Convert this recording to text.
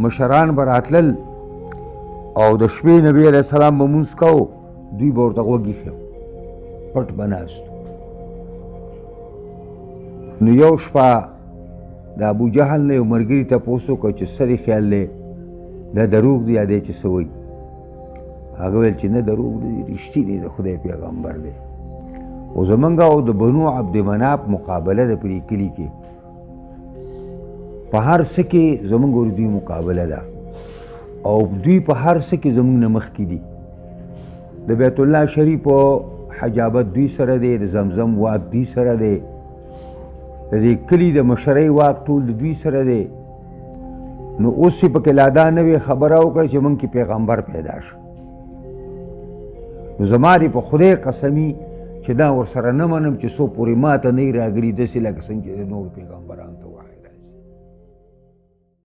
مشران به راتلل او د شپې نبی علیه السلام به مونځ کوو، دوی به ورته غوږ ایښی پټ به ناست. نو یو شپه د ابوجهل نه یو ملګري تپوس وکړ چې څه دې خیال دی، دا دروغ دی یا دی چې څه وایي؟ هغه ویل چې نه دروغ دی، رښتینی د خدای پیغمبر دی. او زمونږ او د بنو عبدمناف مقابله ده په دې کلي کې، په هر څه کې زمونږ او دوی مقابله ده، او دوی په هر څه کې زمونږ نه مخکې دي. د بیت الله شریف حجابت دوی سره دی، د زمزم واک دوی سره دی، د دې کلي د مشرۍ واک ټول د دوی سره دی. نو اوس یې پکې لا دا نوې خبره وکړه چې موږ کې پیغمبر پیدا شو. نو زما دې په خدای قسمي چې دا ورسره نه منم چې څو پورې ما ته نه وي راغلي، داسې لکه څنګه چې د نورو پیغمبرانو ته وحی